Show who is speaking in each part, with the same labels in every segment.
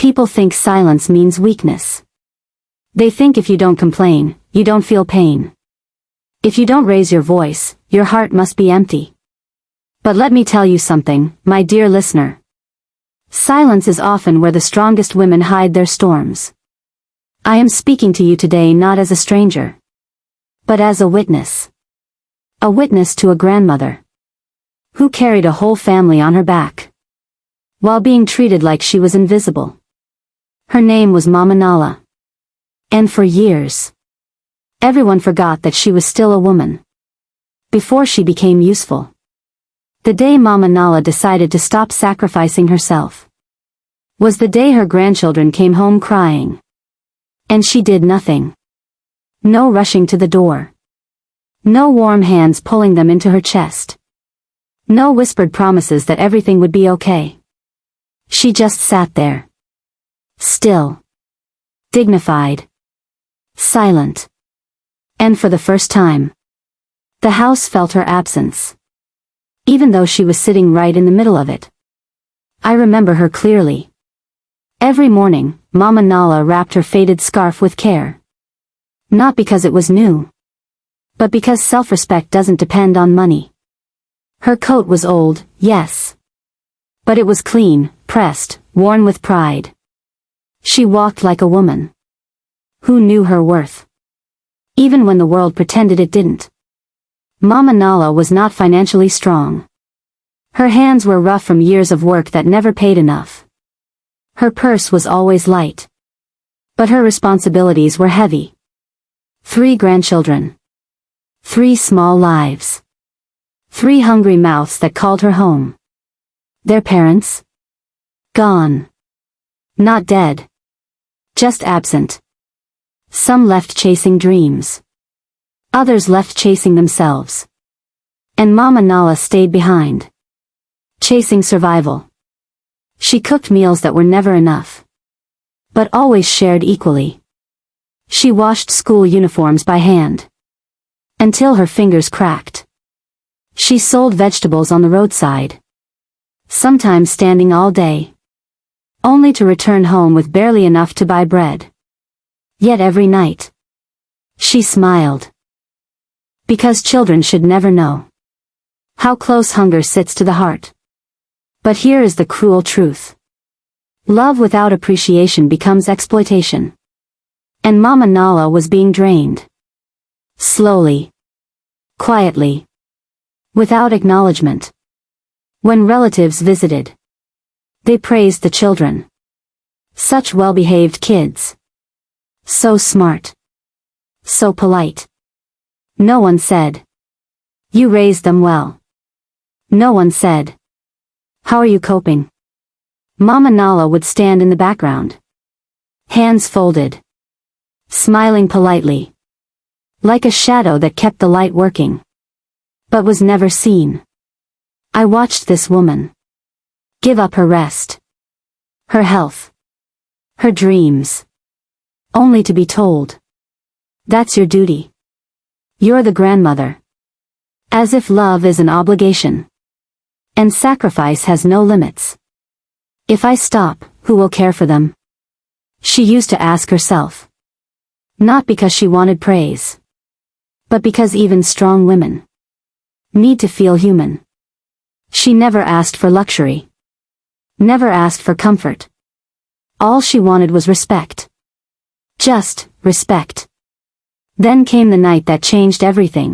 Speaker 1: People think silence means weakness. They think if you don't complain, you don't feel pain. If you don't raise your voice, your heart must be empty. But let me tell you something, my dear listener. Silence is often where the strongest women hide their storms. I am speaking to you today not as a stranger, but as a witness. A witness to a grandmother who carried a whole family on her back, while being treated like she was invisible. Her name was Mama Nala. And for years, everyone forgot that she was still a woman, before she became useful. The day Mama Nala decided to stop sacrificing herself was the day her grandchildren came home crying. And she did nothing. No rushing to the door. No warm hands pulling them into her chest. No whispered promises that everything would be okay. She just sat there. Still. Dignified. Silent. And for the first time, the house felt her absence. Even though she was sitting right in the middle of it. I remember her clearly. Every morning, Mama Nala wrapped her faded scarf with care. Not because it was new, but because self-respect doesn't depend on money. Her coat was old, yes. But it was clean, pressed, worn with pride. She walked like a woman who knew her worth, even when the world pretended it didn't. Mama Nala was not financially strong. Her hands were rough from years of work that never paid enough. Her purse was always light. But her responsibilities were heavy. 3 grandchildren. 3 small lives. 3 hungry mouths that called her home. Their parents? Gone. Not dead. Just absent. Some left chasing dreams. Others left chasing themselves. And Mama Nala stayed behind. Chasing survival. She cooked meals that were never enough, but always shared equally. She washed school uniforms by hand, until her fingers cracked. She sold vegetables on the roadside, sometimes standing all day, only to return home with barely enough to buy bread. Yet every night, she smiled. Because children should never know how close hunger sits to the heart. But here is the cruel truth. Love without appreciation becomes exploitation. And Mama Nala was being drained. Slowly. Quietly. Without acknowledgement. When relatives visited, they praised the children. Such well-behaved kids. So smart. So polite. No one said, "You raised them well." No one said, "How are you coping?" Mama Nala would stand in the background. Hands folded. Smiling politely. Like a shadow that kept the light working. But was never seen. I watched this woman give up her rest. Her health. Her dreams. Only to be told, "That's your duty. You're the grandmother." As if love is an obligation. And sacrifice has no limits. If I stop, who will care for them? She used to ask herself. Not because she wanted praise, but because even strong women need to feel human. She never asked for luxury. Never asked for comfort. All she wanted was respect. Just respect. Then came the night that changed everything.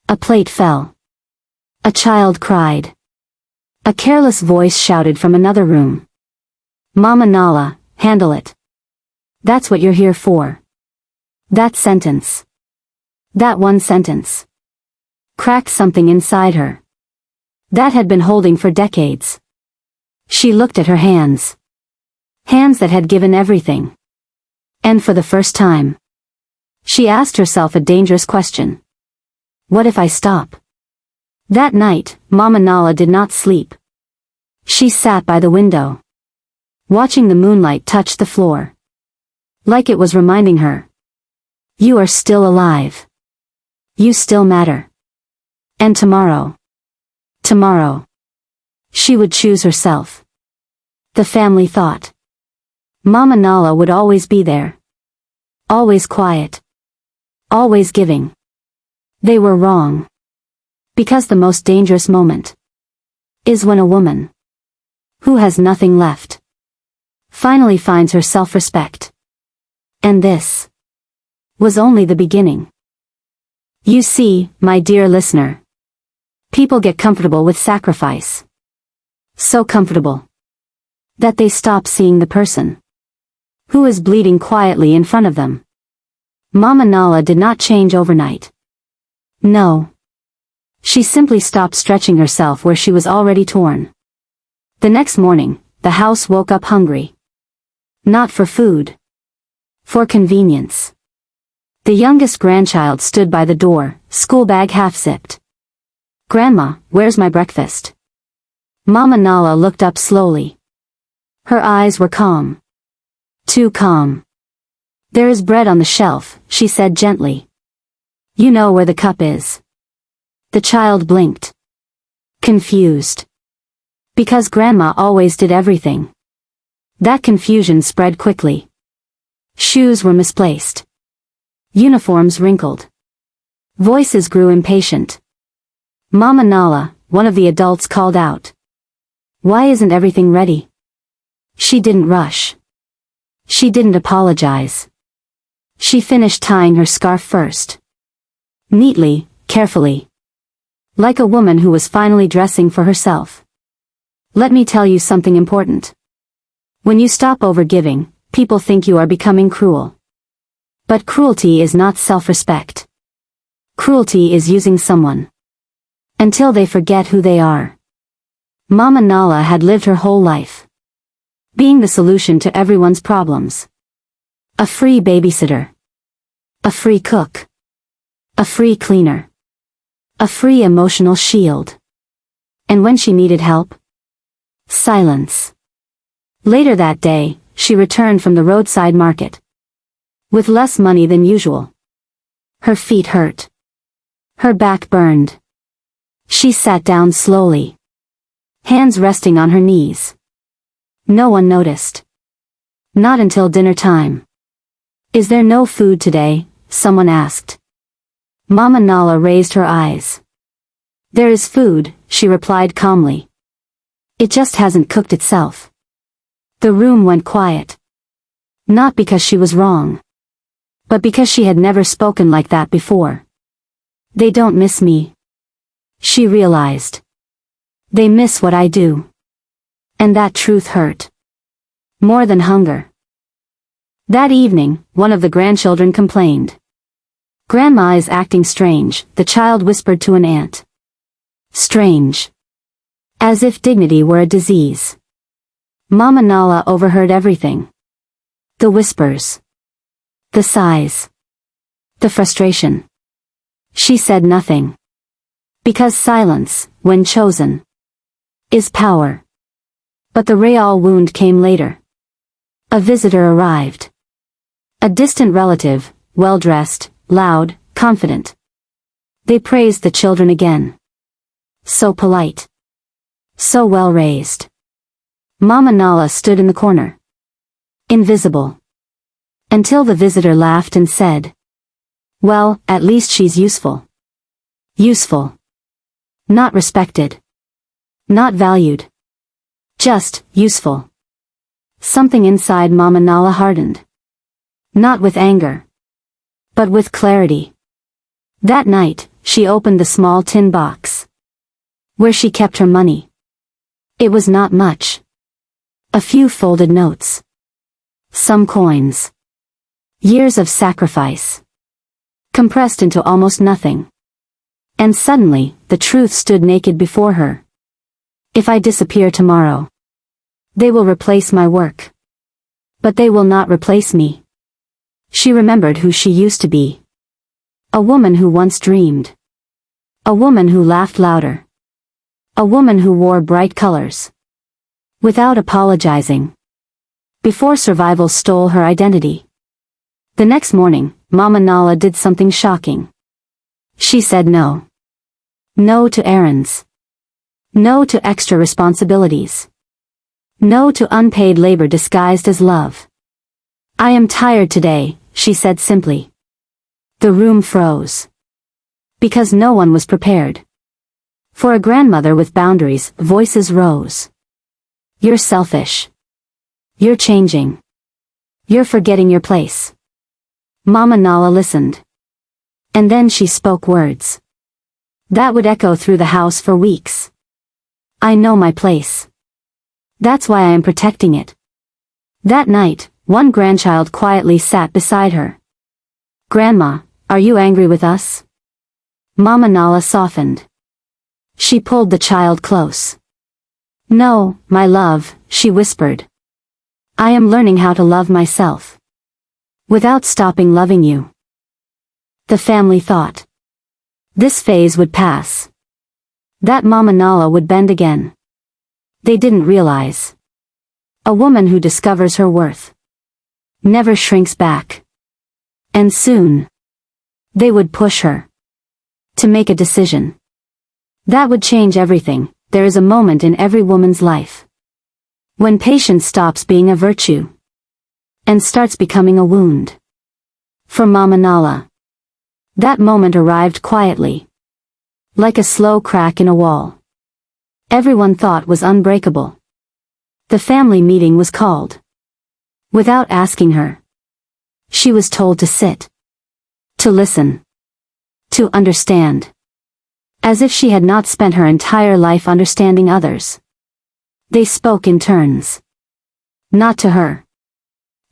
Speaker 1: A plate fell. A child cried. A careless voice shouted from another room. "Mama Nala, handle it. That's what you're here for." That sentence. That one sentence. Cracked something inside her. That had been holding for decades. She looked at her hands. Hands that had given everything. And for the first time, she asked herself a dangerous question. What if I stop? That night, Mama Nala did not sleep. She sat by the window, watching the moonlight touch the floor. Like it was reminding her. You are still alive. You still matter. And tomorrow. Tomorrow. She would choose herself. The family thought. Mama Nala would always be there. Always quiet. Always giving. They were wrong. Because the most dangerous moment is when a woman who has nothing left finally finds her self-respect. And this was only the beginning. You see, my dear listener, people get comfortable with sacrifice. So comfortable that they stop seeing the person who is bleeding quietly in front of them. Mama Nala did not change overnight. No. She simply stopped stretching herself where she was already torn. The next morning, the house woke up hungry. Not for food. For convenience. The youngest grandchild stood by the door, school bag half-zipped. "Grandma, where's my breakfast?" Mama Nala looked up slowly. Her eyes were calm. Too calm. "There is bread on the shelf," she said gently. "You know where the cup is." The child blinked. Confused. Because Grandma always did everything. That confusion spread quickly. Shoes were misplaced. Uniforms wrinkled. Voices grew impatient. Mama Nala, one of the adults, called out. "Why isn't everything ready?" She didn't rush. She didn't apologize. She finished tying her scarf first. Neatly, carefully. Like a woman who was finally dressing for herself. Let me tell you something important. When you stop overgiving, people think you are becoming cruel. But cruelty is not self-respect. Cruelty is using someone until they forget who they are. Mama Nala had lived her whole life being the solution to everyone's problems. A free babysitter. A free cook. A free cleaner. A free emotional shield. And when she needed help? Silence. Later that day, she returned from the roadside market. With less money than usual. Her feet hurt. Her back burned. She sat down slowly. Hands resting on her knees. No one noticed. Not until dinner time. "Is there no food today?" someone asked. Mama Nala raised her eyes. "There is food," she replied calmly. "It just hasn't cooked itself." The room went quiet. Not because she was wrong. But because she had never spoken like that before. "They don't miss me," she realized. "They miss what I do." And that truth hurt. More than hunger. That evening, one of the grandchildren complained. "Grandma is acting strange," the child whispered to an aunt. Strange. As if dignity were a disease. Mama Nala overheard everything. The whispers. The sighs. The frustration. She said nothing. Because silence, when chosen, is power. But the real wound came later. A visitor arrived. A distant relative, well-dressed, loud, confident. They praised the children again. So polite. So well-raised. Mama Nala stood in the corner. Invisible. Until the visitor laughed and said, "Well, at least she's useful." Useful. Not respected. Not valued. Just, useful. Something inside Mama Nala hardened. Not with anger. But with clarity. That night, she opened the small tin box. Where she kept her money. It was not much. A few folded notes. Some coins. Years of sacrifice. Compressed into almost nothing. And suddenly, the truth stood naked before her. If I disappear tomorrow, they will replace my work. But they will not replace me. She remembered who she used to be. A woman who once dreamed. A woman who laughed louder. A woman who wore bright colors. Without apologizing. Before survival stole her identity. The next morning, Mama Nala did something shocking. She said no. No to errands. No to extra responsibilities. No to unpaid labor disguised as love. I am tired today, she said simply. The room froze. Because no one was prepared. For a grandmother with boundaries, voices rose. You're selfish. You're changing. You're forgetting your place. Mama Nala listened. And then she spoke words that would echo through the house for weeks. I know my place. That's why I am protecting it. That night, one grandchild quietly sat beside her. Grandma, are you angry with us? Mama Nala softened. She pulled the child close. No, my love, she whispered. I am learning how to love myself. Without stopping loving you. The family thought. This phase would pass. That Mama Nala would bend again. They didn't realize. A woman who discovers her worth never shrinks back. And soon, they would push her to make a decision. That would change everything. There is a moment in every woman's life when patience stops being a virtue and starts becoming a wound. For Mama Nala, that moment arrived quietly, like a slow crack in a wall. Everyone thought was unbreakable. The family meeting was called. Without asking her, she was told to sit, to listen, to understand. As if she had not spent her entire life understanding others. They spoke in turns. Not to her.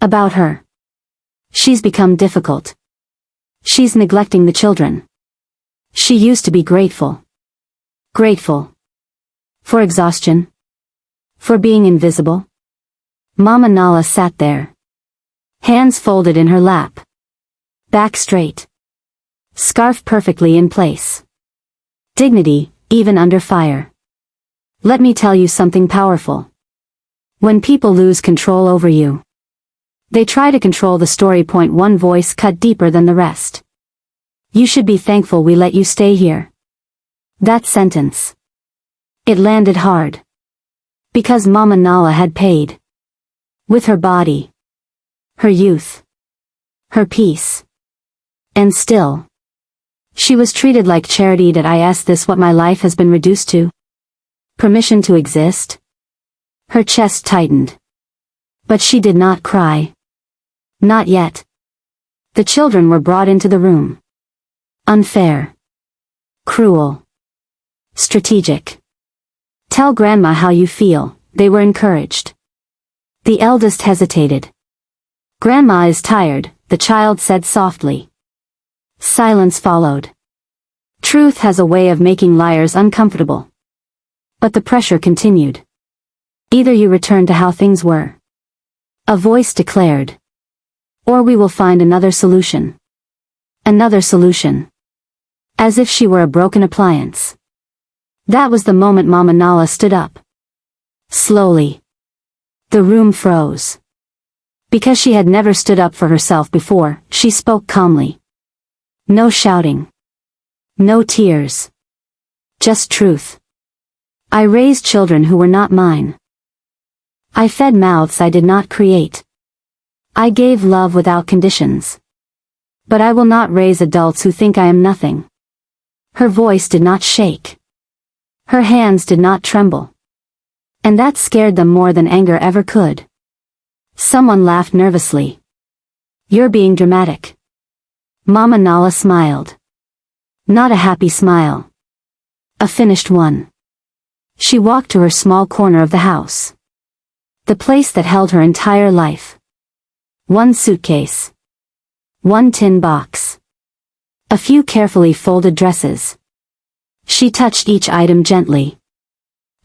Speaker 1: About her. She's become difficult. She's neglecting the children. She used to be grateful. Grateful. For exhaustion. For being invisible. Mama Nala sat there. Hands folded in her lap. Back straight. Scarf perfectly in place. Dignity, even under fire. Let me tell you something powerful. When people lose control over you, they try to control the story. One voice cut deeper than the rest. You should be thankful we let you stay here. That sentence. It landed hard. Because Mama Nala had paid. With her body. Her youth. Her peace. And still. She was treated like charity. Did I ask this what my life has been reduced to? Permission to exist? Her chest tightened. But she did not cry. Not yet. The children were brought into the room. Unfair. Cruel. Strategic. Tell Grandma how you feel, they were encouraged. The eldest hesitated. Grandma is tired, the child said softly. Silence followed. Truth has a way of making liars uncomfortable. But the pressure continued. Either you return to how things were. A voice declared. Or we will find another solution. Another solution. As if she were a broken appliance. That was the moment Mama Nala stood up. Slowly. The room froze. Because she had never stood up for herself before, she spoke calmly. No shouting. No tears. Just truth. I raised children who were not mine. I fed mouths I did not create. I gave love without conditions. But I will not raise adults who think I am nothing. Her voice did not shake. Her hands did not tremble. And that scared them more than anger ever could. Someone laughed nervously. You're being dramatic. Mama Nala smiled. Not a happy smile. A finished one. She walked to her small corner of the house. The place that held her entire life. One suitcase. One tin box. A few carefully folded dresses. She touched each item gently.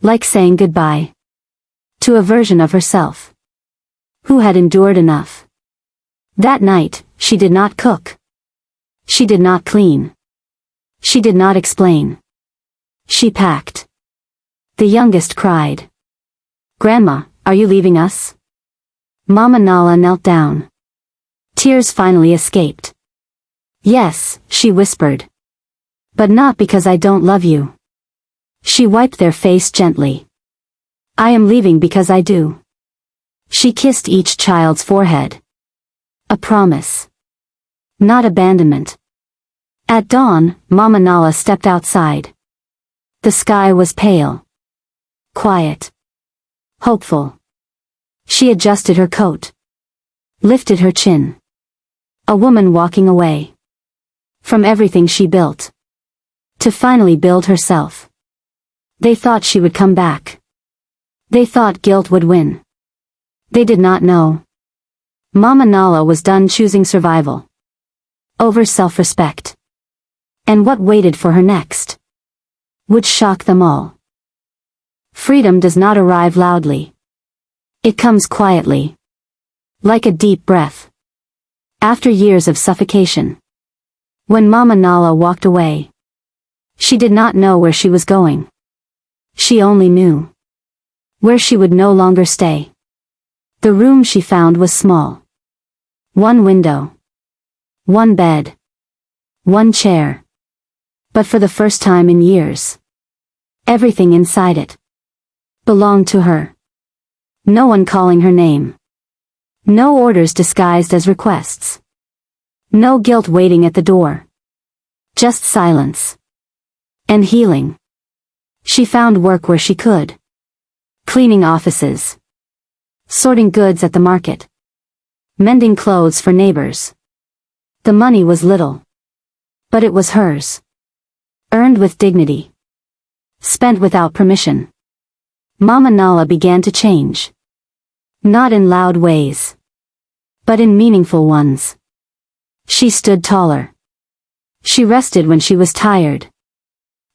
Speaker 1: Like saying goodbye. To a version of herself. Who had endured enough. That night, she did not cook. She did not clean. She did not explain. She packed. The youngest cried. Grandma, are you leaving us? Mama Nala knelt down. Tears finally escaped. Yes, she whispered. But not because I don't love you. She wiped their face gently. I am leaving because I do. She kissed each child's forehead. A promise. Not abandonment. At dawn, Mama Nala stepped outside. The sky was pale. Quiet. Hopeful. She adjusted her coat. Lifted her chin. A woman walking away. From everything she built. To finally build herself. They thought she would come back. They thought guilt would win. They did not know. Mama Nala was done choosing survival. Over self-respect. And what waited for her next would shock them all. Freedom does not arrive loudly. It comes quietly. Like a deep breath. After years of suffocation. When Mama Nala walked away. She did not know where she was going. She only knew where she would no longer stay. The room she found was small. One window. One bed. One chair. But for the first time in years, everything inside it belonged to her. No one calling her name. No orders disguised as requests. No guilt waiting at the door. Just silence. And healing. She found work where she could. Cleaning offices. Sorting goods at the market. Mending clothes for neighbors. The money was little. But it was hers. Earned with dignity. Spent without permission. Mama Nala began to change. Not in loud ways. But in meaningful ones. She stood taller. She rested when she was tired.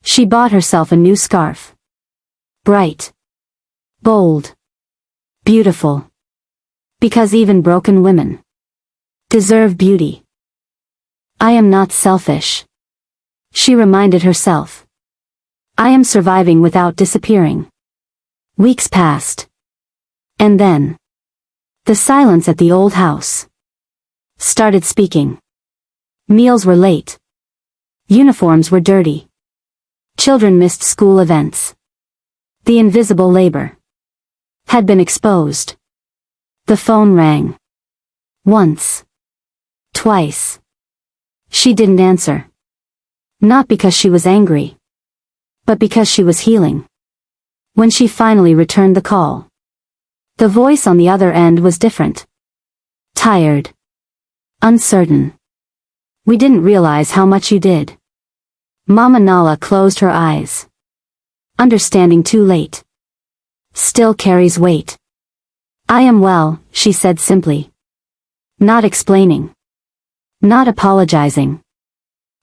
Speaker 1: She bought herself a new scarf. Bright. Bold. Beautiful. Because even broken women deserve beauty. I am not selfish. She reminded herself. I am surviving without disappearing. Weeks passed. And then the silence at the old house started speaking. Meals were late. Uniforms were dirty. Children missed school events. The invisible labor had been exposed. The phone rang. Once. Twice. She didn't answer. Not because she was angry. But because she was healing. When she finally returned the call, the voice on the other end was different. Tired. Uncertain. We didn't realize how much you did. Mama Nala closed her eyes. Understanding too late. Still carries weight. I am well, she said simply. Not explaining. Not apologizing.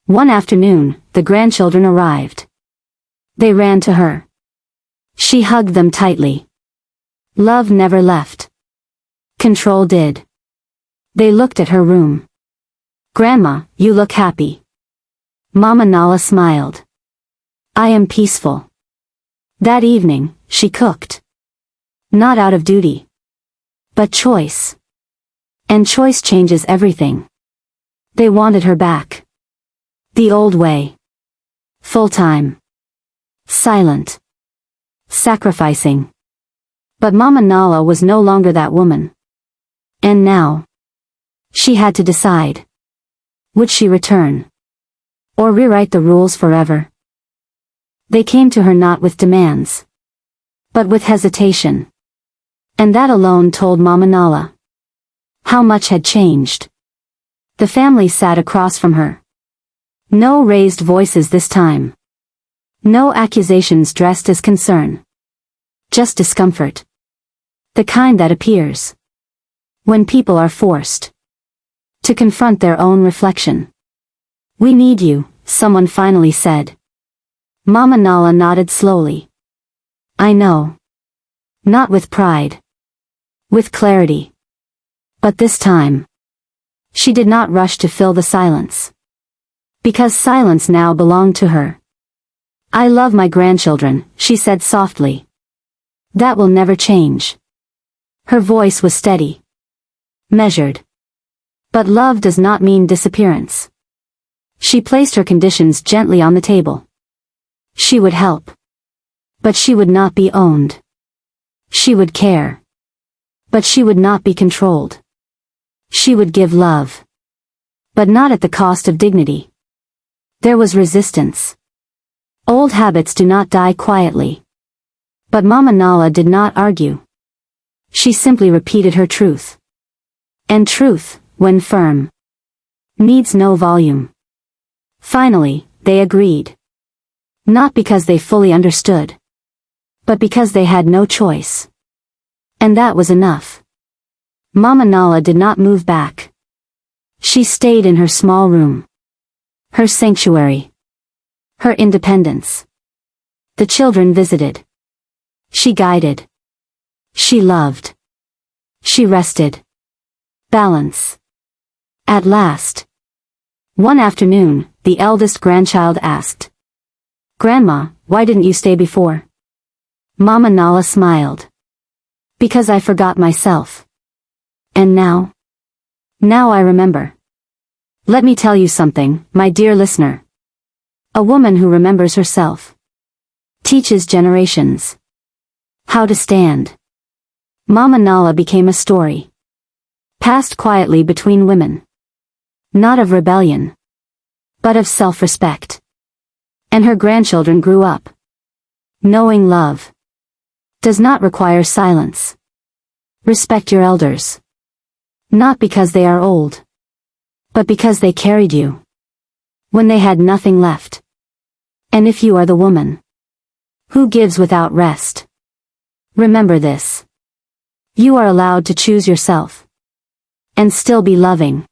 Speaker 1: One afternoon, the grandchildren arrived. They ran to her. She hugged them tightly. Love never left. Control did. They looked at her room. Grandma, you look happy. Mama Nala smiled. I am peaceful. That evening, she cooked. Not out of duty. But choice. And choice changes everything. They wanted her back. The old way. Full-time. Silent. Sacrificing. But Mama Nala was no longer that woman. And now, she had to decide. Would she return? Or rewrite the rules forever? They came to her not with demands. But with hesitation. And that alone told Mama Nala how much had changed. The family sat across from her. No raised voices this time. No accusations dressed as concern. Just discomfort. The kind that appears when people are forced to confront their own reflection. We need you, someone finally said. Mama Nala nodded slowly. I know. Not with pride. With clarity. But this time, she did not rush to fill the silence. Because silence now belonged to her. I love my grandchildren, she said softly. That will never change. Her voice was steady. Measured. But love does not mean disappearance. She placed her conditions gently on the table. She would help. But she would not be owned. She would care. But she would not be controlled. She would give love. But not at the cost of dignity. There was resistance. Old habits do not die quietly. But Mama Nala did not argue. She simply repeated her truth. And truth, when firm, needs no volume. Finally, they agreed. Not because they fully understood, but because they had no choice. And that was enough. Mama Nala did not move back. She stayed in her small room. Her sanctuary. Her independence. The children visited. She guided. She loved. She rested. Balance. At last. One afternoon, the eldest grandchild asked, "Grandma, why didn't you stay before?" Mama Nala smiled. "Because I forgot myself. And now? Now I remember. Let me tell you something, my dear listener. A woman who remembers herself teaches generations how to stand." Mama Nala became a story, passed quietly between women. Not of rebellion, but of self-respect. And her grandchildren grew up knowing love does not require silence. Respect your elders. Not because they are old, but because they carried you when they had nothing left. And if you are the woman who gives without rest, remember this. You are allowed to choose yourself and still be loving.